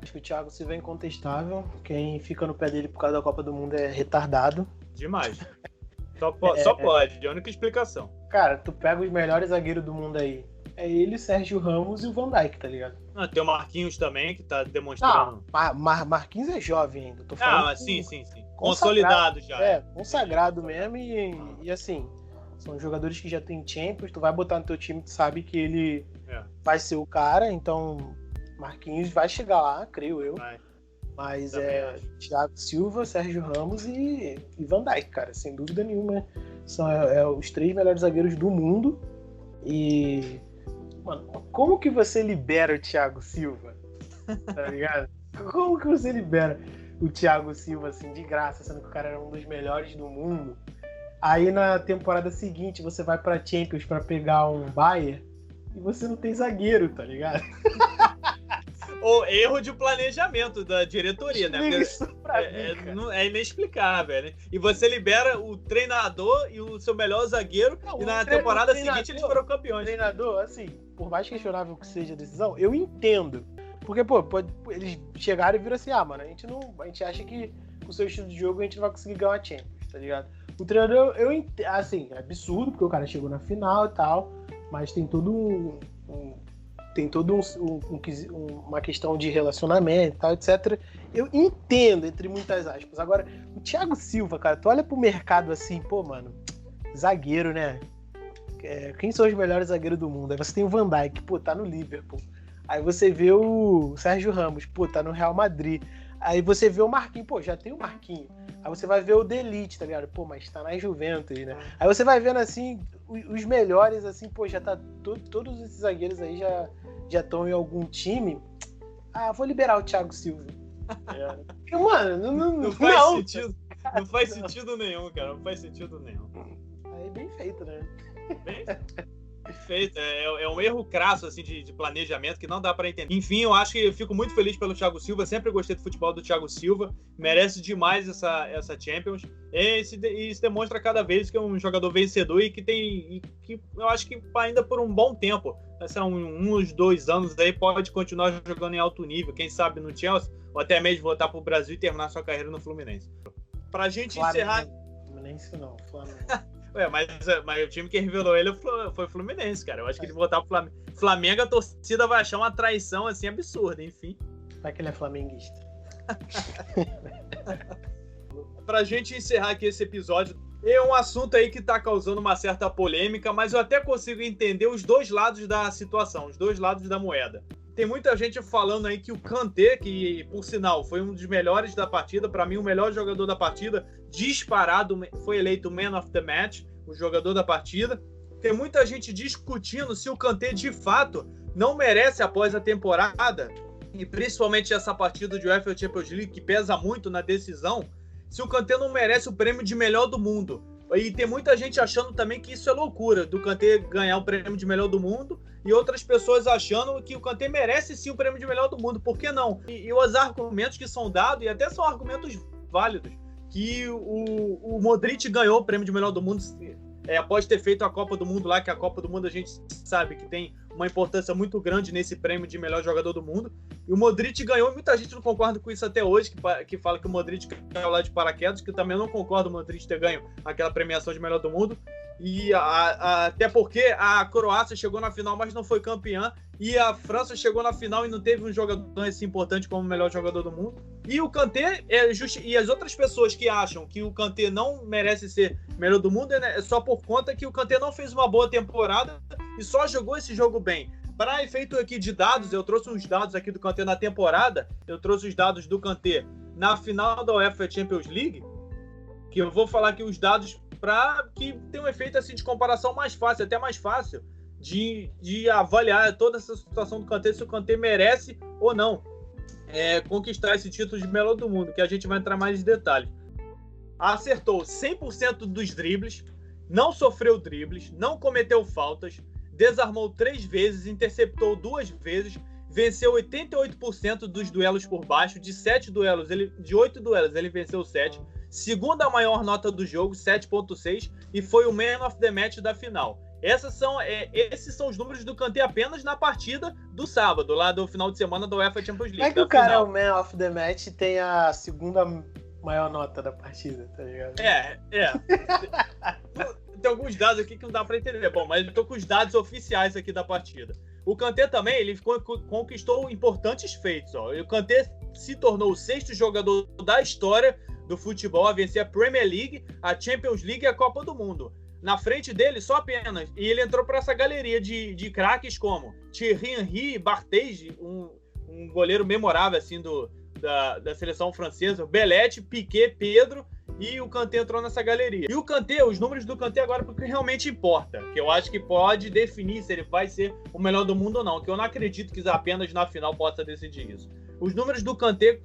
Acho que o Thiago Silva é incontestável. Quem fica no pé dele por causa da Copa do Mundo é retardado. Demais. Só pode, é a única explicação. Cara, tu pega os melhores zagueiros do mundo aí. É ele, Sérgio Ramos e o Van Dijk, tá ligado? Tem o Marquinhos também, que tá demonstrando. Marquinhos é jovem ainda. Tô falando mas sim. Consolidado já. Consagrado mesmo. E assim, são jogadores que já tem Champions. Tu vai botar no teu time, tu sabe que ele vai ser o cara. Então, Marquinhos vai chegar lá, creio eu. Mas Thiago Silva, Sérgio Ramos e Van Dijk, cara, sem dúvida nenhuma. São os 3 melhores zagueiros do mundo. E, mano, como que você libera o Thiago Silva? Tá ligado? Como que você libera o Thiago Silva, assim, de graça, sendo que o cara era um dos melhores do mundo? Aí na temporada seguinte você vai pra Champions pra pegar um Bayern e você não tem zagueiro, tá ligado? Ou erro de planejamento da diretoria, né? Porque é inexplicável, né? E você libera o treinador e o seu melhor zagueiro, e na temporada seguinte eles foram campeões. O treinador, assim, por mais questionável que seja a decisão, eu entendo. Porque, eles chegaram e viram assim, mano, a gente acha que com o seu estilo de jogo a gente não vai conseguir ganhar a Champions, tá ligado? O treinador, assim, é absurdo, porque o cara chegou na final e tal, mas tem todo uma questão de relacionamento e tal, etc. Eu entendo, entre muitas aspas. Agora, o Thiago Silva, cara, tu olha pro mercado assim, mano, zagueiro, né? Quem são os melhores zagueiros do mundo? Aí você tem o Van Dijk, tá no Liverpool. Aí você vê o Sérgio Ramos, tá no Real Madrid. Aí você vê o Marquinhos, já tem o Marquinhos. Aí você vai ver o De Ligt, tá ligado? Mas tá na Juventus, né? Aí você vai vendo, assim, os melhores, assim, já tá... Todos esses zagueiros aí já estão em algum time. Vou liberar o Thiago Silva. Porque, mano, não faz sentido. Não faz sentido nenhum, cara. Não faz sentido nenhum. Aí bem feito, né? Perfeito, é um erro crasso assim, de planejamento que não dá para entender. Enfim, eu acho que eu fico muito feliz pelo Thiago Silva, sempre gostei do futebol do Thiago Silva, merece demais essa Champions, e isso demonstra cada vez que é um jogador vencedor e que eu acho que ainda por um bom tempo, são uns 2 anos aí, pode continuar jogando em alto nível, quem sabe no Chelsea, ou até mesmo voltar para o Brasil e terminar sua carreira no Fluminense. Pra gente encerrar... Fluminense não, Flamengo. Mas o time que revelou ele foi o Fluminense, cara. Eu acho que ele voltar pro Flamengo, a torcida vai achar uma traição assim absurda, enfim. Vai que ele é flamenguista. Pra gente encerrar aqui esse episódio, é um assunto aí que tá causando uma certa polêmica, mas eu até consigo entender os dois lados da situação, os dois lados da moeda. Tem muita gente falando aí que o Kanté, que por sinal foi um dos melhores da partida, para mim o melhor jogador da partida, disparado, foi eleito Man of the Match, o jogador da partida. Tem muita gente discutindo se o Kanté de fato não merece após a temporada, e principalmente essa partida de UEFA Champions League que pesa muito na decisão, se o Kanté não merece o prêmio de melhor do mundo. E tem muita gente achando também que isso é loucura, do Kanté ganhar o prêmio de melhor do mundo, e outras pessoas achando que o Kanté merece sim o prêmio de melhor do mundo, por que não? E os argumentos que são dados, e até são argumentos válidos, que o Modric ganhou o prêmio de melhor do mundo após ter feito a Copa do Mundo lá, que a Copa do Mundo a gente sabe que tem uma importância muito grande nesse prêmio de melhor jogador do mundo. E o Modric ganhou, muita gente não concorda com isso até hoje, que fala que o Modric caiu lá de paraquedas, que eu também não concordo o Modric ter ganho aquela premiação de melhor do mundo. E até porque a Croácia chegou na final, mas não foi campeã, e a França chegou na final e não teve um jogador assim importante como o melhor jogador do mundo. E o Kanté, e as outras pessoas que acham que o Kanté não merece ser melhor do mundo, é só por conta que o Kanté não fez uma boa temporada e só jogou esse jogo bem. Para efeito aqui de dados, eu trouxe uns dados aqui do Kanté na temporada, eu trouxe os dados do Kanté na final da UEFA Champions League, que eu vou falar aqui os dados para que tenha um efeito assim, de comparação mais fácil, até mais fácil, de avaliar toda essa situação do Kanté, se o Kanté merece ou não conquistar esse título de melhor do mundo, que a gente vai entrar mais em detalhes. Acertou 100% dos dribles, não sofreu dribles, não cometeu faltas, desarmou 3 vezes, interceptou 2 vezes, venceu 88% dos duelos por baixo, de 8 duelos ele venceu 7, segunda maior nota do jogo, 7.6, e foi o Man of the Match da final. Esses são os números do Kanté apenas na partida do sábado, lá do final de semana da UEFA Champions League. Como é que o cara é o Man of the Match e tem a segunda maior nota da partida, tá ligado? Tem alguns dados aqui que não dá pra entender. Bom, mas eu tô com os dados oficiais aqui da partida. O Kanté também, ele conquistou importantes feitos. Ó. O Kanté se tornou o 6º jogador da história do futebol a vencer a Premier League, a Champions League e a Copa do Mundo. Na frente dele, só apenas. E ele entrou para essa galeria de craques como Thierry Henry, Barthez, um goleiro memorável assim, da seleção francesa, Belletti, Piquet, Pedro, e o Kanté entrou nessa galeria. E o Kanté, os números do Kanté agora, porque realmente importa, que eu acho que pode definir se ele vai ser o melhor do mundo ou não, que eu não acredito que apenas na final possa decidir isso. Os números do Kanté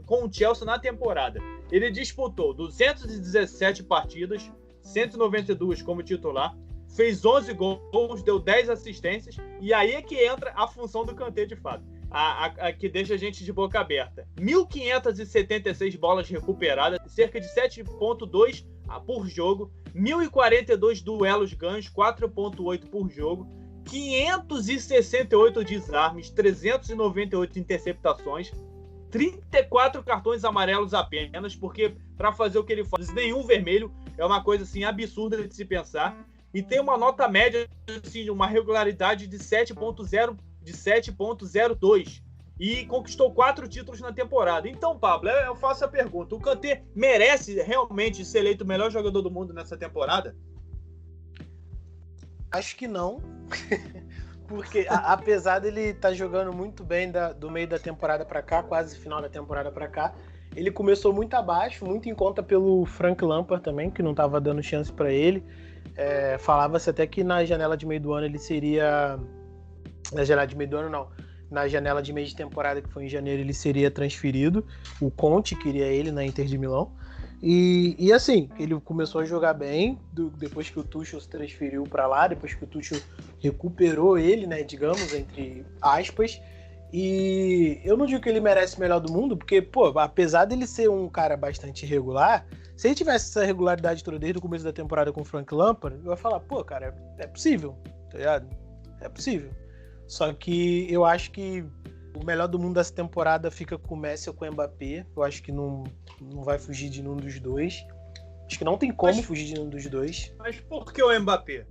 com o Chelsea na temporada. Ele disputou 217 partidas, 192 como titular, fez 11 gols, deu 10 assistências, e aí é que entra a função do Kanté de fato, a que deixa a gente de boca aberta. 1.576 bolas recuperadas, cerca de 7.2 por jogo, 1.042 duelos ganhos, 4.8 por jogo, 568 desarmes, 398 interceptações, 34 cartões amarelos apenas, porque para fazer o que ele faz, nenhum vermelho, é uma coisa assim absurda de se pensar, e tem uma nota média, assim, uma regularidade de 7.02, e conquistou 4 títulos na temporada. Então, Pablo, eu faço a pergunta, o Kanté merece realmente ser eleito o melhor jogador do mundo nessa temporada? Acho que não. Porque apesar dele estar jogando muito bem do meio da temporada para cá, quase final da temporada para cá, ele começou muito abaixo, muito em conta pelo Frank Lampard também, que não estava dando chance para ele. Falava-se até que na janela de meio do ano ele seria... Na janela de meio do ano, não. Na janela de meio de temporada, que foi em janeiro, ele seria transferido. O Conte queria ele na Inter de Milão. E assim, ele começou a jogar bem depois que o Tuchel se transferiu para lá, depois que o Tuchel recuperou ele, né, digamos, entre aspas. E eu não digo que ele merece o melhor do mundo, porque, pô, apesar dele ser um cara bastante irregular, se ele tivesse essa regularidade toda desde o começo da temporada com o Frank Lampard, eu ia falar, pô, cara, é possível, tá ligado? É possível. Só que eu acho que o melhor do mundo dessa temporada fica com o Messi ou com o Mbappé. Eu acho que não vai fugir de nenhum dos dois. Acho que não tem como fugir de nenhum dos dois. Mas por que o Mbappé?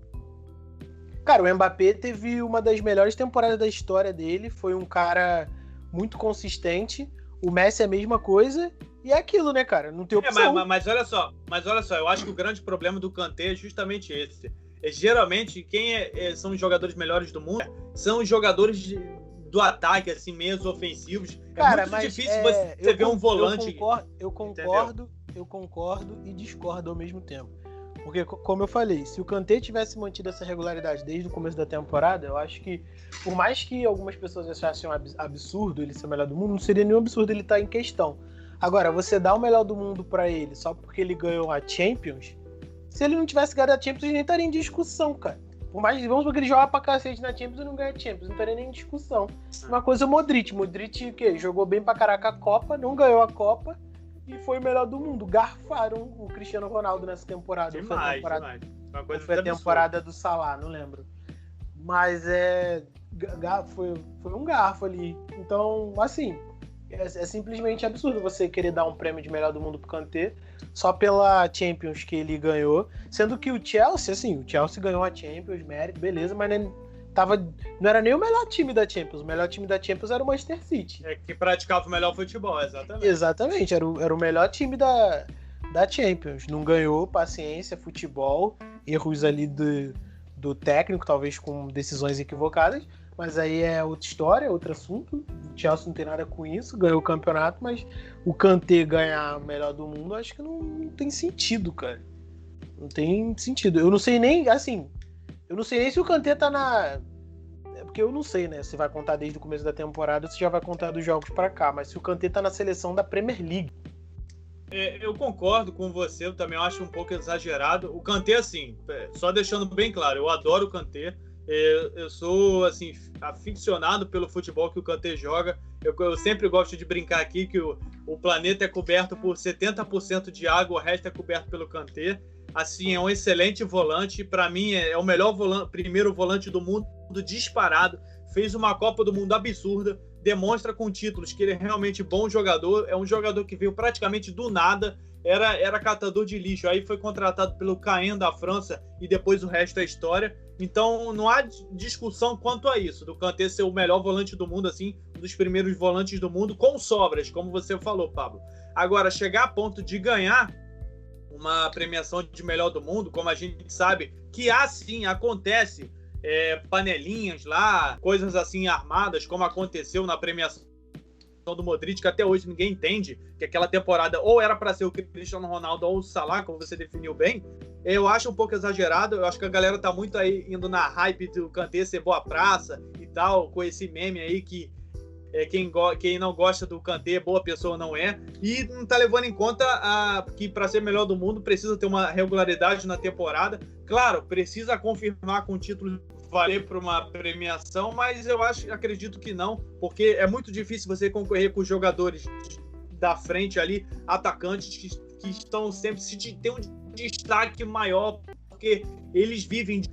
Cara, o Mbappé teve uma das melhores temporadas da história dele. Foi um cara muito consistente. O Messi é a mesma coisa. E é aquilo, né, cara? Não tem opção. Mas olha só, eu acho que o grande problema do Kanté é justamente esse. Geralmente, quem são os jogadores melhores do mundo são os jogadores do ataque, assim, meios ofensivos. Cara, é muito difícil você ver um volante. Eu concordo e discordo ao mesmo tempo. Porque, como eu falei, se o Kanté tivesse mantido essa regularidade desde o começo da temporada, eu acho que, por mais que algumas pessoas achassem absurdo ele ser o melhor do mundo, não seria nenhum absurdo ele estar em questão. Agora, você dá o melhor do mundo pra ele só porque ele ganhou a Champions, se ele não tivesse ganhado a Champions, ele nem estaria em discussão, cara. Por mais que, vamos supor que ele joga pra cacete na Champions e não ganha a Champions, não estaria nem em discussão. Uma coisa é o Modric. Modric, que jogou bem pra caraca a Copa, não ganhou a Copa, e foi o melhor do mundo. Garfaram o Cristiano Ronaldo nessa temporada. Demais. Foi a temporada do Salah, não lembro. Mas foi um garfo ali. Então, assim, é simplesmente absurdo você querer dar um prêmio de melhor do mundo pro Kanté só pela Champions que ele ganhou. Sendo que o Chelsea ganhou a Champions, mérito, beleza, mas não era nem o melhor time da Champions. O melhor time da Champions era o Manchester City. Que praticava o melhor futebol, exatamente. Exatamente, era o melhor time da Champions. Não ganhou, paciência, futebol, erros ali do técnico, talvez com decisões equivocadas, mas aí é outra história, outro assunto. O Chelsea não tem nada com isso, ganhou o campeonato, mas o Kanté ganhar o melhor do mundo, acho que não tem sentido, cara. Não tem sentido. Eu não sei nem, assim, se o Kanté tá na... Porque eu não sei, né, se vai contar desde o começo da temporada ou se já vai contar dos jogos pra cá, mas se o Kanté tá na seleção da Premier League. Eu concordo com você, eu também acho um pouco exagerado. O Kanté, assim, só deixando bem claro, eu adoro o Kanté. Eu sou, assim, aficionado pelo futebol que o Kanté joga. Eu sempre gosto de brincar aqui que o planeta é coberto por 70% de água, o resto é coberto pelo Kanté. Assim, é um excelente volante. Para mim, é o melhor primeiro volante do mundo, disparado. Fez uma Copa do Mundo absurda. Demonstra com títulos que ele é realmente bom jogador. É um jogador que veio praticamente do nada. Era catador de lixo. Aí foi contratado pelo Caen da França e depois o resto é história. Então, não há discussão quanto a isso, do Kanté ser o melhor volante do mundo, assim, um dos primeiros volantes do mundo, com sobras, como você falou, Pablo. Agora, chegar a ponto de ganhar uma premiação de melhor do mundo, como a gente sabe que assim acontece, panelinhas lá, coisas assim armadas, como aconteceu na premiação do Modric, que até hoje ninguém entende, que aquela temporada ou era para ser o Cristiano Ronaldo ou o Salah, como você definiu bem. Eu acho um pouco exagerado, eu acho que a galera tá muito aí indo na hype do Kanté ser boa praça e tal, com esse meme aí que quem não gosta do Kanté, boa pessoa não é, e não tá levando em conta que para ser melhor do mundo precisa ter uma regularidade na temporada. Claro, precisa confirmar com o título valer para uma premiação, mas eu acredito que não, porque é muito difícil você concorrer com os jogadores da frente ali, atacantes que estão sempre tem um destaque maior, porque eles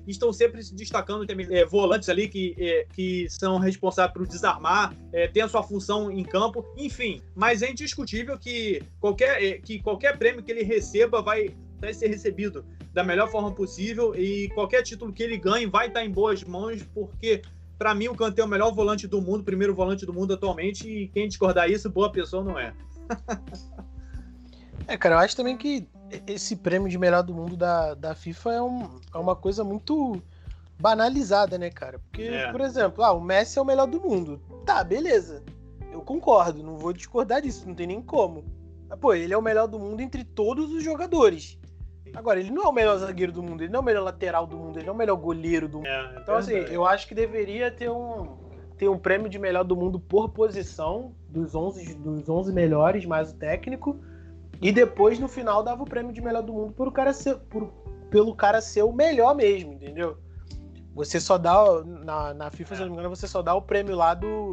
estão sempre se destacando, volantes ali que são responsáveis por desarmar, tem a sua função em campo, enfim, mas é indiscutível que qualquer prêmio que ele receba vai ser recebido da melhor forma possível, e qualquer título que ele ganhe vai estar em boas mãos, porque para mim o Kanté é o melhor volante do mundo, primeiro volante do mundo atualmente, e quem discordar isso, boa pessoa não é. Cara, eu acho também que esse prêmio de melhor do mundo da FIFA é uma coisa muito banalizada, né, cara? Porque, por exemplo, o Messi é o melhor do mundo. Tá, beleza. Eu concordo, não vou discordar disso, não tem nem como. Mas, pô, ele é o melhor do mundo entre todos os jogadores. Agora, ele não é o melhor zagueiro do mundo, ele não é o melhor lateral do mundo, ele não é o melhor goleiro do mundo. Então, assim, eu acho que deveria ter um prêmio de melhor do mundo por posição, dos 11 melhores, mais o técnico. E depois, no final, dava o prêmio de melhor do mundo pelo cara ser o melhor mesmo, entendeu? Você só dá, na FIFA, se não me engano, você só dá o prêmio lá do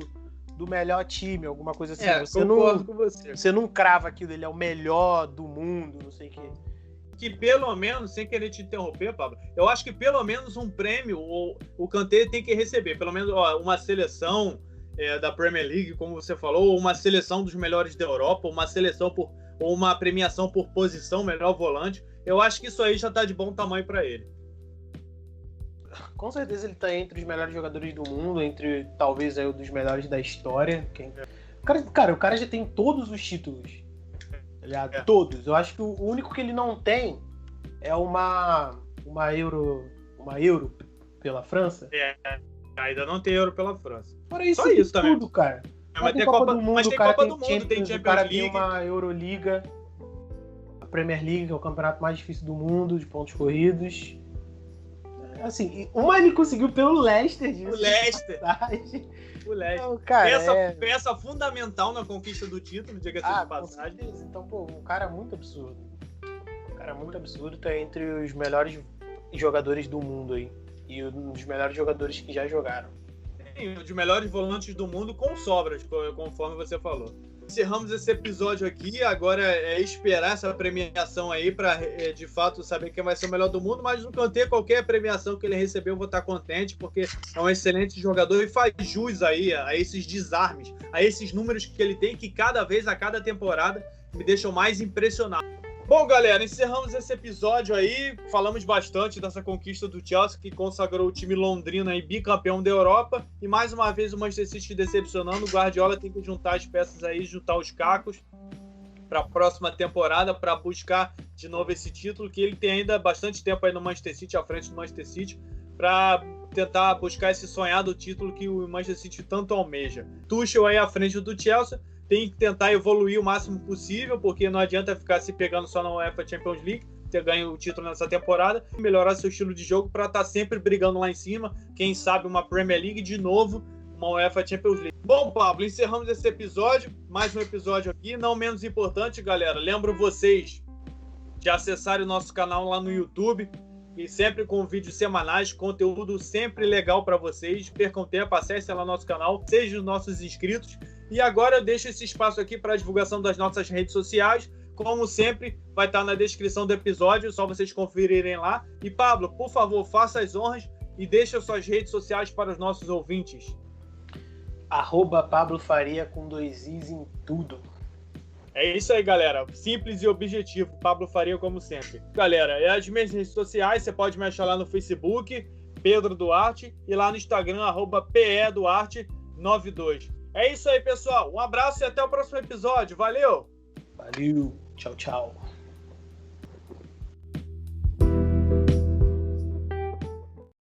melhor time, alguma coisa assim. Concordo com você. Você não crava aquilo, ele é o melhor do mundo, não sei o quê. Que pelo menos, sem querer te interromper, Pablo, eu acho que pelo menos um prêmio o Kanté tem que receber. Pelo menos uma seleção da Premier League, como você falou, ou uma seleção dos melhores da Europa, ou uma premiação por posição, melhor volante. Eu acho que isso aí já tá de bom tamanho para ele. Com certeza ele tá entre os melhores jogadores do mundo, entre talvez aí, um dos melhores da história. O cara já tem todos os títulos. Todos. Eu acho que o único que ele não tem é uma Euro pela França. Ainda não tem Euro pela França. Fora isso, só isso também. Tudo, cara. Mas tem Copa do Mundo, mas tem Copa do Mundo, tem Champions League. O cara League. Tem uma Euroliga, a Premier League, que é o campeonato mais difícil do mundo, de pontos corridos. Assim, ele conseguiu pelo Leicester. O Leicester. Então, cara, peça fundamental na conquista do título, diga-se de passagem. Então, um cara muito absurdo. Tá entre os melhores jogadores do mundo aí. E um dos melhores jogadores que já jogaram. Sim, um dos melhores volantes do mundo com sobras, conforme você falou. Encerramos esse episódio aqui, agora é esperar essa premiação aí para de fato saber quem vai ser o melhor do mundo, mas no Kanté, qualquer premiação que ele receber eu vou estar contente, porque é um excelente jogador e faz jus aí a esses desarmes, a esses números que ele tem, que cada vez, a cada temporada, me deixam mais impressionado. Bom, galera, encerramos esse episódio aí, falamos bastante dessa conquista do Chelsea, que consagrou o time londrino aí, bicampeão da Europa, e mais uma vez o Manchester City decepcionando. O Guardiola tem que juntar as peças aí, juntar os cacos para a próxima temporada, para buscar de novo esse título, que ele tem ainda bastante tempo aí no Manchester City, à frente do Manchester City, para tentar buscar esse sonhado título que o Manchester City tanto almeja. Tuchel aí à frente do Chelsea, tem que tentar evoluir o máximo possível, porque não adianta ficar se pegando só na UEFA Champions League, ter ganho o título nessa temporada, melhorar seu estilo de jogo para estar sempre brigando lá em cima, quem sabe uma Premier League de novo, uma UEFA Champions League. Bom, Pablo, encerramos esse episódio, mais um episódio aqui, não menos importante, galera, lembro vocês de acessarem o nosso canal lá no YouTube, e sempre com vídeos semanais, conteúdo sempre legal para vocês, percam tempo, acessem lá no nosso canal, sejam nossos inscritos. E agora eu deixo esse espaço aqui para a divulgação das nossas redes sociais. Como sempre, vai estar na descrição do episódio, só vocês conferirem lá. E Pablo, por favor, faça as honras e deixe as suas redes sociais para os nossos ouvintes. @Pablo Faria com 2 Is em tudo. É isso aí, galera. Simples e objetivo. Pablo Faria, como sempre. Galera, as minhas redes sociais, você pode me achar lá no Facebook, Pedro Duarte, e lá no Instagram, @PEDuarte92. É isso aí, pessoal. Um abraço e até o próximo episódio. Valeu! Valeu! Tchau, tchau.